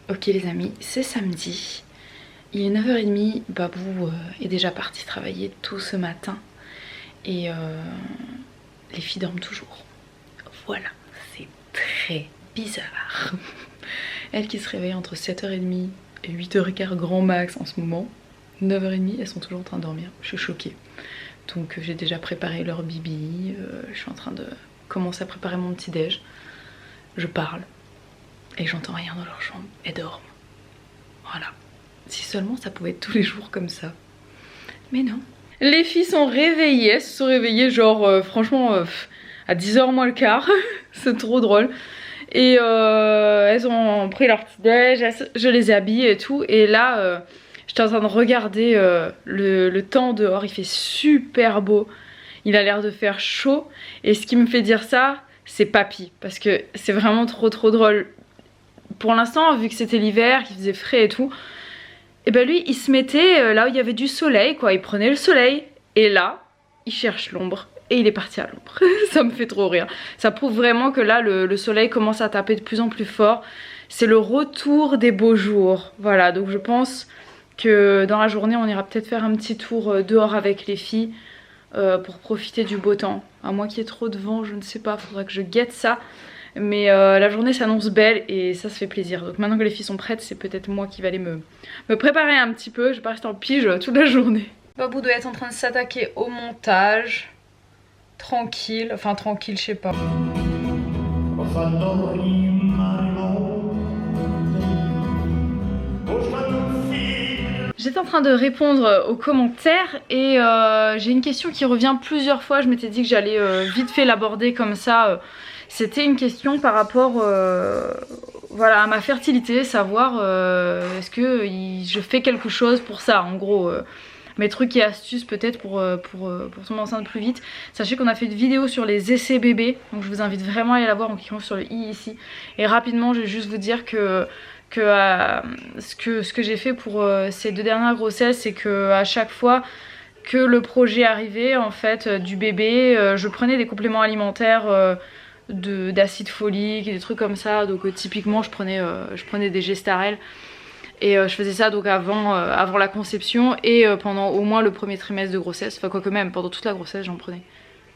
Ok les amis, c'est samedi. Il est 9h30, Babou est déjà parti travailler tout ce matin. Et les filles dorment toujours. Voilà, c'est très bizarre. Elles qui se réveillent entre 7h30 et 8h15 grand max en ce moment. 9h30, elles sont toujours en train de dormir. Je suis choquée. Donc j'ai déjà préparé leur bibi. Je suis en train de commencer à préparer mon petit déj. Je parle. Et j'entends rien dans leur chambre. Elles dorment. Voilà. Si seulement ça pouvait être tous les jours comme ça. Mais non. Les filles sont réveillées. Elles se sont réveillées genre franchement à 10h moins le quart. C'est trop drôle. Et elles ont pris leur petit déj. Je les ai habillées et tout. Et là j'étais en train de regarder le temps dehors. Il fait super beau. Il a l'air de faire chaud. Et ce qui me fait dire ça, c'est papy. Parce que c'est vraiment trop drôle. Pour l'instant, vu que c'était l'hiver, qu'il faisait frais et tout, et ben lui il se mettait là où il y avait du soleil quoi, il prenait le soleil et là il cherche l'ombre et il est parti à l'ombre. Ça me fait trop rire. Ça prouve vraiment que là le soleil commence à taper de plus en plus fort. C'est le retour des beaux jours. Voilà, donc je pense que dans la journée on ira peut-être faire un petit tour dehors avec les filles pour profiter du beau temps. À moins qu'il y ait trop de vent, je ne sais pas, faudra que je guette ça. Mais la journée s'annonce belle et ça se fait plaisir. Donc maintenant que les filles sont prêtes, c'est peut-être moi qui vais aller me préparer un petit peu. Je vais pas rester en pige toute la journée. Babou doit être en train de s'attaquer au montage. Tranquille, enfin tranquille, je sais pas. J'étais en train de répondre aux commentaires et j'ai une question qui revient plusieurs fois. Je m'étais dit que j'allais vite fait l'aborder comme ça. C'était une question par rapport voilà, à ma fertilité, savoir est-ce que je fais quelque chose pour ça, en gros. Mes trucs et astuces peut-être pour tomber enceinte plus vite. Sachez qu'on a fait une vidéo sur les essais bébés, donc je vous invite vraiment à aller la voir en cliquant sur le i ici. Et rapidement, je vais juste vous dire que ce que j'ai fait pour ces 2 dernières grossesses, c'est que à chaque fois que le projet arrivait en fait du bébé, je prenais des compléments alimentaires d'acide folique et des trucs comme ça. Donc typiquement je prenais des Gestarel et je faisais ça donc avant la conception et pendant au moins le premier trimestre de grossesse. Enfin quoique même pendant toute la grossesse j'en prenais.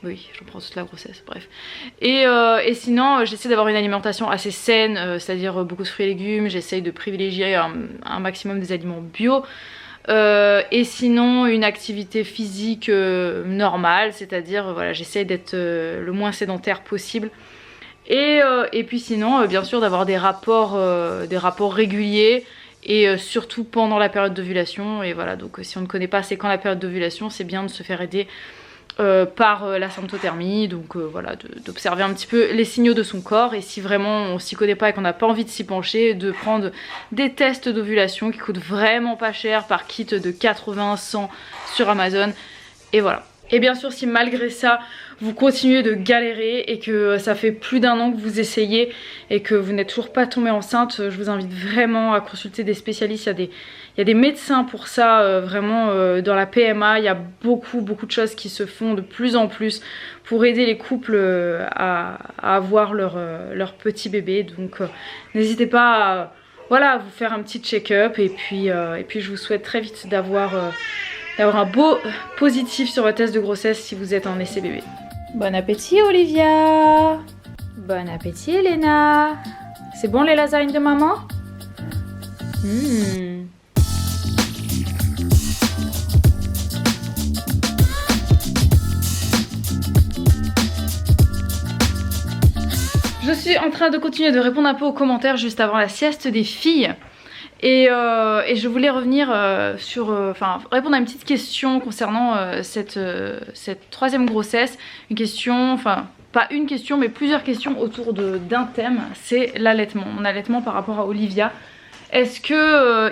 Oui, j'en prends toute la grossesse, bref. Et sinon, j'essaie d'avoir une alimentation assez saine, c'est-à-dire beaucoup de fruits et légumes. J'essaye de privilégier un maximum des aliments bio. Et sinon, une activité physique normale, c'est-à-dire, voilà, j'essaye d'être le moins sédentaire possible. Et puis sinon, bien sûr, d'avoir des rapports réguliers. Et surtout pendant la période d'ovulation. Et voilà, donc si on ne connaît pas c'est quand la période d'ovulation, c'est bien de se faire aider par la symptothermie, donc voilà, d'observer un petit peu les signaux de son corps et si vraiment on s'y connaît pas et qu'on n'a pas envie de s'y pencher, de prendre des tests d'ovulation qui coûtent vraiment pas cher par kit de 80-100 sur Amazon et voilà. Et bien sûr si malgré ça vous continuez de galérer et que ça fait plus d'1 an que vous essayez et que vous n'êtes toujours pas tombée enceinte, je vous invite vraiment à consulter des spécialistes. Il y a des médecins pour ça, vraiment dans la PMA, il y a beaucoup de choses qui se font de plus en plus pour aider les couples à avoir leur petit bébé. Donc n'hésitez pas à vous faire un petit check-up et puis je vous souhaite très vite d'avoir un beau positif sur votre test de grossesse si vous êtes en essai bébé. Bon appétit Olivia. Bon appétit Elena. C'est bon les lasagnes de maman? Je suis en train de continuer de répondre un peu aux commentaires juste avant la sieste des filles. Et je voulais revenir répondre à une petite question concernant cette 3e grossesse. Une question, enfin pas une question mais plusieurs questions autour d'un thème, c'est l'allaitement. Mon allaitement par rapport à Olivia. Est-ce que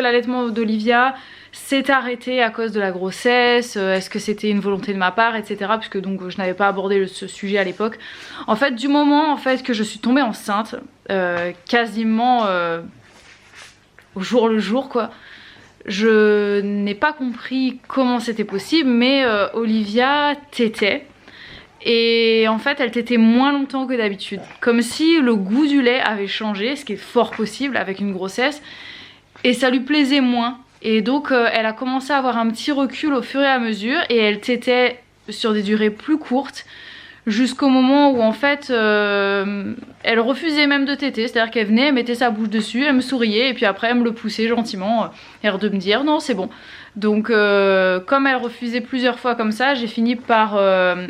l'allaitement d'Olivia s'est arrêté à cause de la grossesse? Est-ce que c'était une volonté de ma part, etc. Puisque donc je n'avais pas abordé ce sujet à l'époque. En fait, du moment en fait que je suis tombée enceinte, quasiment au jour le jour quoi, je n'ai pas compris comment c'était possible, mais Olivia tétait. Et en fait elle tétait moins longtemps que d'habitude, comme si le goût du lait avait changé, ce qui est fort possible avec une grossesse, et ça lui plaisait moins. Et donc elle a commencé à avoir un petit recul au fur et à mesure, et elle tétait sur des durées plus courtes, jusqu'au moment où en fait elle refusait même de téter, c'est à dire qu'elle venait, elle mettait sa bouche dessus, elle me souriait, et puis après elle me le poussait gentiment, l'air de me dire non c'est bon. Donc comme elle refusait plusieurs fois comme ça, j'ai fini par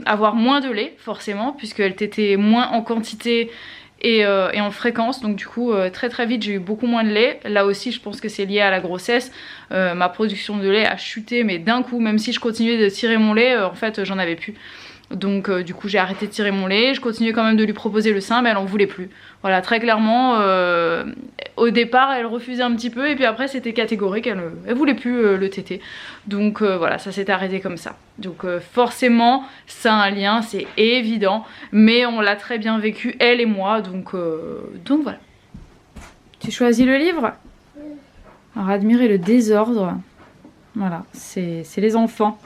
avoir moins de lait forcément, puisqu'elle tétait moins en quantité et en fréquence. Donc du coup très très vite j'ai eu beaucoup moins de lait. Là aussi je pense que c'est lié à la grossesse, ma production de lait a chuté mais d'un coup, même si je continuais de tirer mon lait, en fait j'en avais plus. Donc du coup j'ai arrêté de tirer mon lait, je continuais quand même de lui proposer le sein mais elle en voulait plus. Voilà, très clairement au départ elle refusait un petit peu, et puis après c'était catégorique, elle voulait plus le téter. Donc voilà, ça s'est arrêté comme ça. Donc forcément ça a un lien, c'est évident, mais on l'a très bien vécu elle et moi, donc voilà. Tu choisis le livre? Alors admirer le désordre. Voilà, c'est les enfants.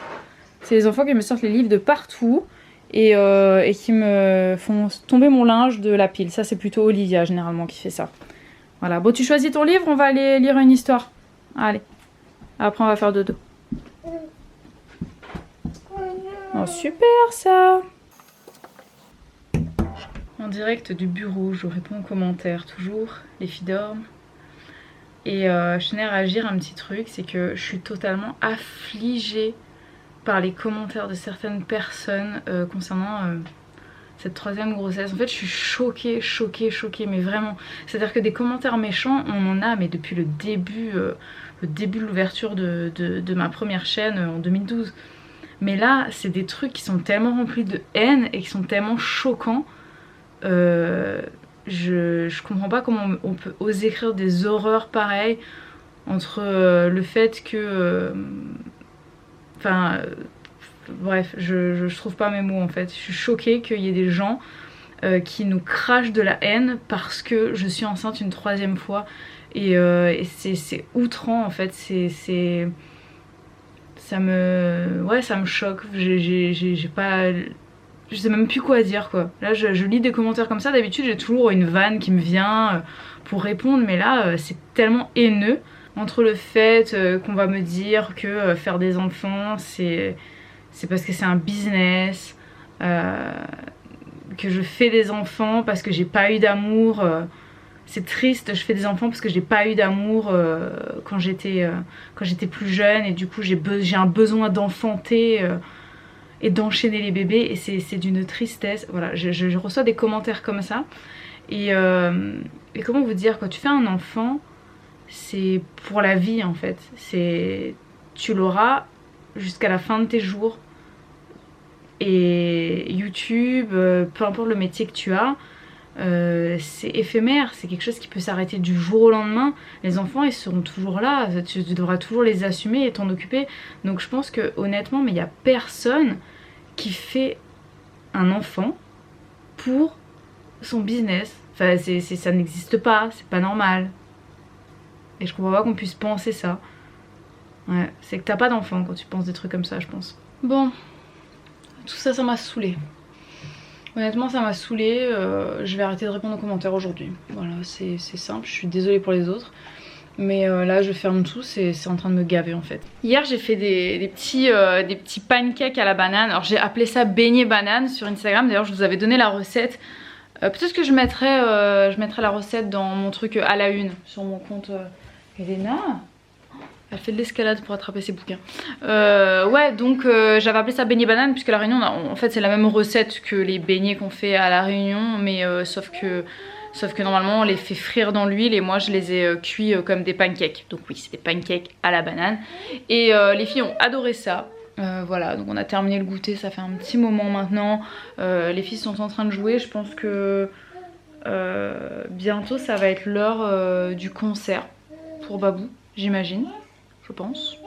C'est les enfants qui me sortent les livres de partout et qui me font tomber mon linge de la pile. Ça c'est plutôt Olivia généralement qui fait ça. Voilà, bon tu choisis ton livre, on va aller lire une histoire. Allez, après on va faire dodo. Oh super ça. En direct du bureau, je réponds aux commentaires toujours, les filles dorment. Et je tenais à réagir à un petit truc, c'est que je suis totalement affligée par les commentaires de certaines personnes concernant cette troisième grossesse. En fait je suis choquée, mais vraiment. C'est à dire que des commentaires méchants on en a, mais depuis le début de l'ouverture de ma première chaîne en 2012. Mais là c'est des trucs qui sont tellement remplis de haine et qui sont tellement choquants. Je comprends pas comment on peut oser écrire des horreurs pareilles, entre le fait que bref, je trouve pas mes mots en fait. Je suis choquée qu'il y ait des gens qui nous crachent de la haine parce que je suis enceinte une troisième fois. Et c'est outrant en fait. Ça me choque. J'ai pas... Je sais même plus quoi dire quoi. Là je lis des commentaires comme ça, d'habitude j'ai toujours une vanne qui me vient pour répondre, mais là c'est tellement haineux. Entre le fait qu'on va me dire que faire des enfants c'est parce que c'est un business, que je fais des enfants parce que j'ai pas eu d'amour, c'est triste, je fais des enfants parce que j'ai pas eu d'amour quand j'étais plus jeune, et du coup j'ai un besoin d'enfanter et d'enchaîner les bébés, et c'est d'une tristesse. Voilà, je reçois des commentaires comme ça, et comment vous dire, quand tu fais un enfant c'est pour la vie en fait, tu l'auras jusqu'à la fin de tes jours. Et YouTube, peu importe le métier que tu as, c'est éphémère, c'est quelque chose qui peut s'arrêter du jour au lendemain. Les enfants ils seront toujours là, tu devras toujours les assumer et t'en occuper. Donc je pense que honnêtement, mais il n'y a personne qui fait un enfant pour son business. Enfin ça n'existe pas, c'est pas normal. Et je comprends pas qu'on puisse penser ça. Ouais, c'est que t'as pas d'enfant quand tu penses des trucs comme ça, je pense. Bon, tout ça, ça m'a saoulée. Honnêtement, ça m'a saoulée. Je vais arrêter de répondre aux commentaires aujourd'hui. Voilà, c'est simple. Je suis désolée pour les autres. Mais là, je ferme tout. C'est en train de me gaver en fait. Hier, j'ai fait des petits pancakes à la banane. Alors, j'ai appelé ça beignet banane sur Instagram. D'ailleurs, je vous avais donné la recette. Peut-être que je mettrai la recette dans mon truc à la une sur mon compte. Elena, elle fait de l'escalade pour attraper ses bouquins. Ouais, donc j'avais appelé ça beignet banane, puisque à la Réunion, en fait c'est la même recette que les beignets qu'on fait à la Réunion, mais sauf que normalement on les fait frire dans l'huile, et moi je les ai cuits comme des pancakes. Donc oui, c'est des pancakes à la banane. Et les filles ont adoré ça. Voilà, donc on a terminé le goûter, ça fait un petit moment maintenant. Les filles sont en train de jouer, je pense que bientôt ça va être l'heure du concert pour Babou, j'imagine, je pense.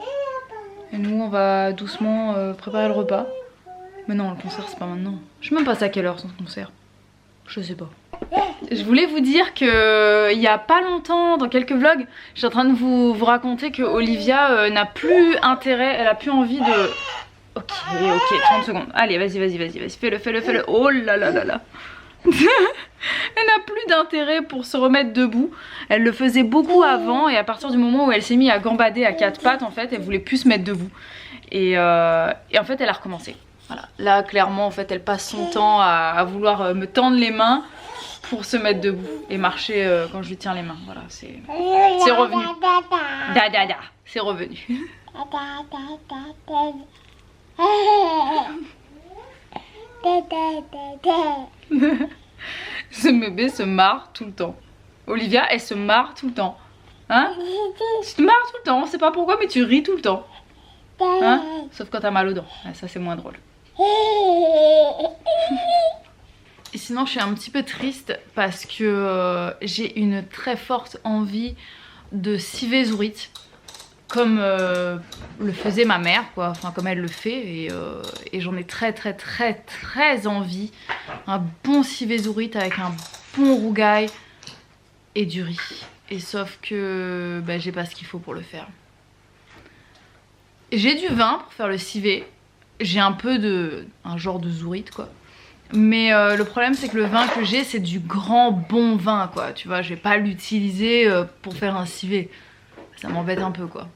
Et nous on va doucement préparer le repas. Mais non, le concert c'est pas maintenant. Je sais même pas à quelle heure son concert. Je sais pas. Je voulais vous dire que il y a pas longtemps, dans quelques vlogs, j'étais en train de vous raconter que Olivia n'a plus intérêt, elle a plus envie Ok, 30 secondes. Allez, vas-y, fais-le. Oh là là là là. Elle n'a plus d'intérêt pour se remettre debout. Elle le faisait beaucoup avant et à partir du moment où elle s'est mise à gambader à quatre pattes, en fait, elle voulait plus se mettre debout. Et en fait, elle a recommencé. Voilà. Là, clairement, en fait, elle passe son temps à vouloir me tendre les mains pour se mettre debout et marcher quand je lui tiens les mains. Voilà, c'est revenu. C'est revenu. Ce bébé se marre tout le temps. Olivia, elle se marre tout le temps. Hein? Tu te marres tout le temps, on sait pas pourquoi, mais tu ris tout le temps. Hein? Sauf quand t'as mal aux dents. Ah, ça, c'est moins drôle. Et sinon, je suis un petit peu triste parce que j'ai une très forte envie de civer Zourit. Comme le faisait ma mère, quoi, enfin comme elle le fait, et j'en ai très envie. Un bon civet Zourit avec un bon rougail et du riz. Et sauf que bah, j'ai pas ce qu'il faut pour le faire. J'ai du vin pour faire le civet. J'ai un genre de Zourit, quoi. Mais le problème c'est que le vin que j'ai c'est du grand bon vin, quoi. Tu vois, je vais pas l'utiliser pour faire un civet. Ça m'embête un peu, quoi.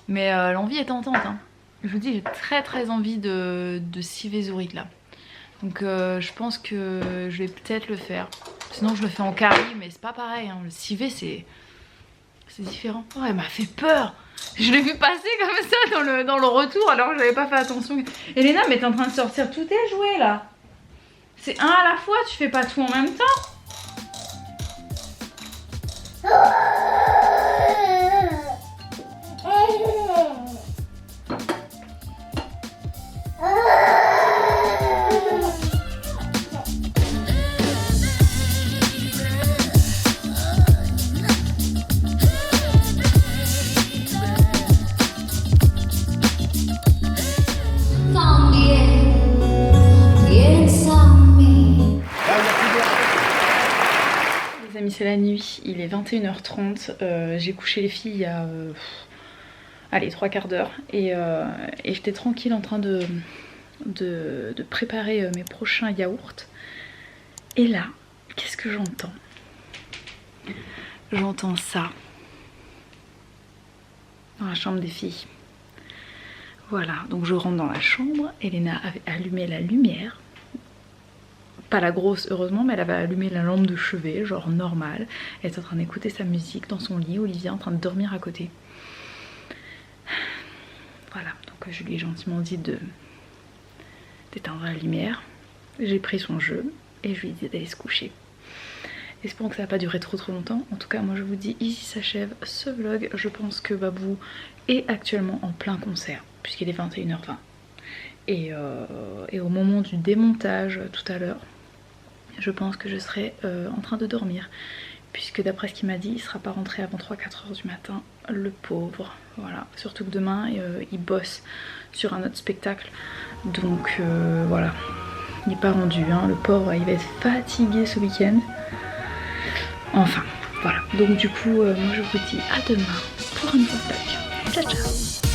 Mais l'envie est tentante, hein. Je vous dis, j'ai très envie de civet Zourit là. Donc je pense que je vais peut-être le faire. Sinon je le fais en curry, mais c'est pas pareil, hein. Le civet c'est différent. Oh, elle m'a fait peur. Je l'ai vu passer comme ça dans le retour alors que j'avais pas fait attention. Elena, mais t'es en train de sortir tous tes jouets là. C'est un à la fois, tu fais pas tout en même temps. C'est la nuit, il est 21h30, j'ai couché les filles il y a allez 3/4 d'heure et j'étais tranquille en train de préparer mes prochains yaourts. Et là, qu'est-ce que j'entends? J'entends ça dans la chambre des filles. Voilà, donc je rentre dans la chambre, Elena avait allumé la lumière. Pas la grosse heureusement, mais elle avait allumé la lampe de chevet, genre normal. Elle est en train d'écouter sa musique dans son lit, Olivia en train de dormir à côté. Voilà, donc je lui ai gentiment dit d'éteindre la lumière. J'ai pris son jeu et je lui ai dit d'aller se coucher. Espérons que ça va pas durer trop longtemps. En tout cas, moi je vous dis, ici s'achève ce vlog. Je pense que Babou est actuellement en plein concert, puisqu'il est 21h20. Et au moment du démontage tout à l'heure, je pense que je serai en train de dormir, puisque d'après ce qu'il m'a dit, il sera pas rentré avant 3-4 heures du matin, le pauvre. Voilà, surtout que demain il bosse sur un autre spectacle, donc voilà, il n'est pas rendu, hein. Le pauvre, il va être fatigué ce week-end. Enfin, voilà, donc du coup, moi je vous dis à demain pour un nouveau vlog. Ciao ciao.